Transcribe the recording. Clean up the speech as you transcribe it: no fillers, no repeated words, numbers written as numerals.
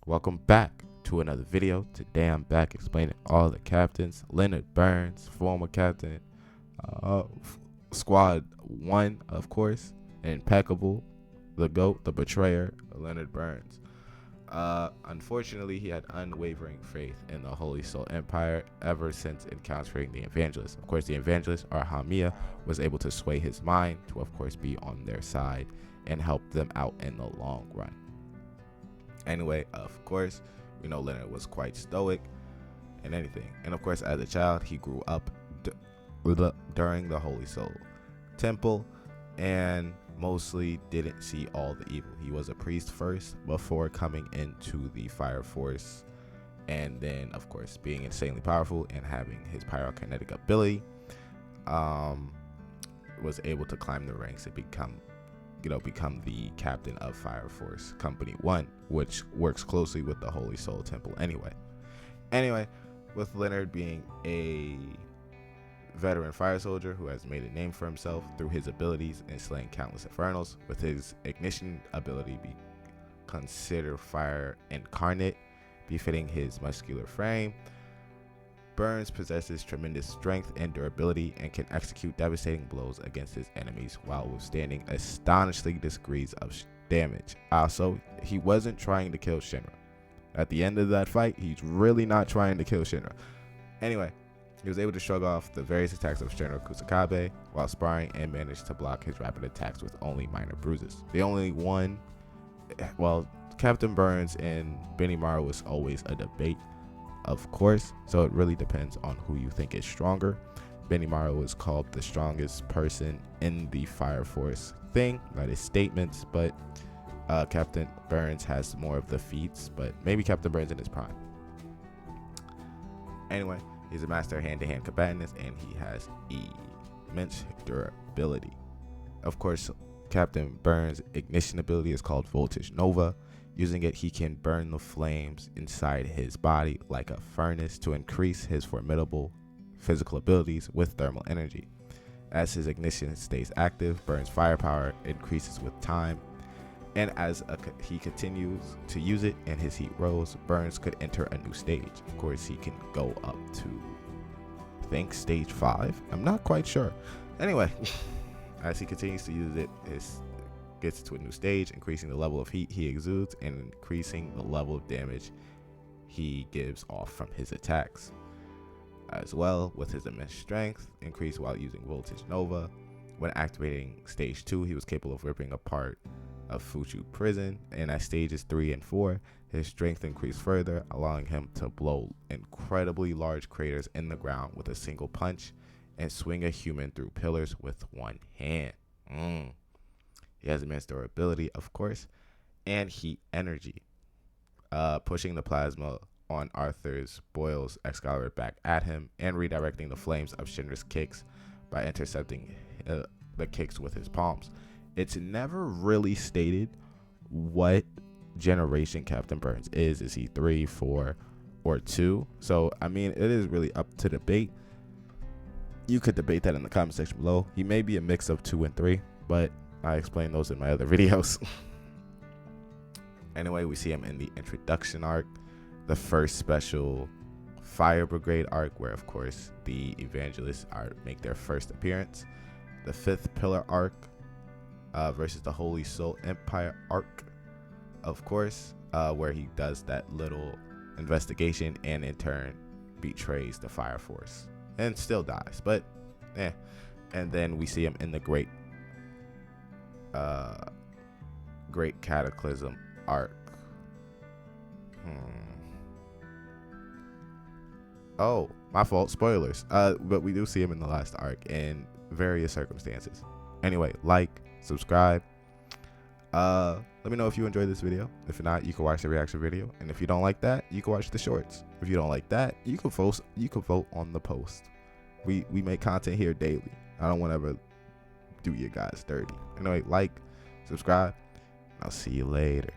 Welcome back to another video. Today I'm back explaining all the captains. Leonard Burns, former captain, uh, squad 1, of course, impeccable, the GOAT, the betrayer, Leonard Burns. Unfortunately, he had unwavering faith in the Holy Soul Empire ever since encountering the Evangelist. Of course, the Evangelist, or Hamia, was able to sway his mind to, of course, be on their side and help them out in the long run. Anyway, of course, we know Leonard was quite stoic and anything. And of course, as a child, he grew up during the Holy Soul Temple and mostly didn't see all the evil. He was a priest first before coming into the Fire Force, and then of course being insanely powerful and having his pyrokinetic ability, was able to climb the ranks and become the captain of Fire Force Company 1, which works closely with the Holy Soul Temple anyway, with Leonard being a veteran fire soldier who has made a name for himself through his abilities in slaying countless infernos, with his ignition ability be considered fire incarnate, befitting his muscular frame. Burns possesses tremendous strength and durability and can execute devastating blows against his enemies while withstanding astonishing degrees of damage. Also, he wasn't trying to kill Shinra. At the end of that fight, he's really not trying to kill Shinra. Anyway, he was able to shrug off the various attacks of Shinra Kusakabe while sparring and managed to block his rapid attacks with only minor bruises. The only one, well, Captain Burns and Benimaru was always a debate, of course, so it really depends on who you think is stronger. Benimaru is called the strongest person in the Fire Force thing, that is statements, but Captain Burns has more of the feats, but maybe Captain Burns in his prime. Anyway, he's a master hand-to-hand combatant and he has immense durability. Of course, Captain Burns' ignition ability is called Voltage Nova. Using it, he can burn the flames inside his body like a furnace to increase his formidable physical abilities with thermal energy. As his ignition stays active, Burns' firepower increases with time, and as he continues to use it and his heat rose, Burns could enter a new stage. Of course, he can go up to, I think, stage 5. I'm not quite sure. Anyway, as he continues to use it, his gets to a new stage, increasing the level of heat he exudes and increasing the level of damage he gives off from his attacks. As well, with his immense strength increased while using Voltage Nova. When activating stage 2, he was capable of ripping apart a Fuchu prison, and at stages 3 and 4, his strength increased further, allowing him to blow incredibly large craters in the ground with a single punch and swing a human through pillars with one hand. He has immense durability, of course, and heat energy, pushing the plasma on Arthur's Boyle's Excalibur back at him and redirecting the flames of Shinra's kicks by intercepting the kicks with his palms. It's never really stated what generation Captain Burns is. Is he 3, 4, or 2? So, I mean, it is really up to debate. You could debate that in the comment section below. He may be a mix of 2 and 3, but I explained those in my other videos. Anyway, we see him in the introduction arc, the first special Fire Brigade arc, where of course the Evangelists make their first appearance, the 5th Pillar arc versus the Holy Soul Empire arc, of course, where he does that little investigation and in turn betrays the Fire Force and still dies, but and then we see him in the Great Cataclysm arc. Oh, my fault, spoilers. But we do see him in the last arc in various circumstances. Anyway, like, subscribe. Let me know if you enjoyed this video. If not, you can watch the reaction video, and if you don't like that, you can watch the shorts. If you don't like that, you can vote on the post. We make content here daily. I don't want to ever do you guys dirty. Anyway, like, subscribe, and I'll see you later.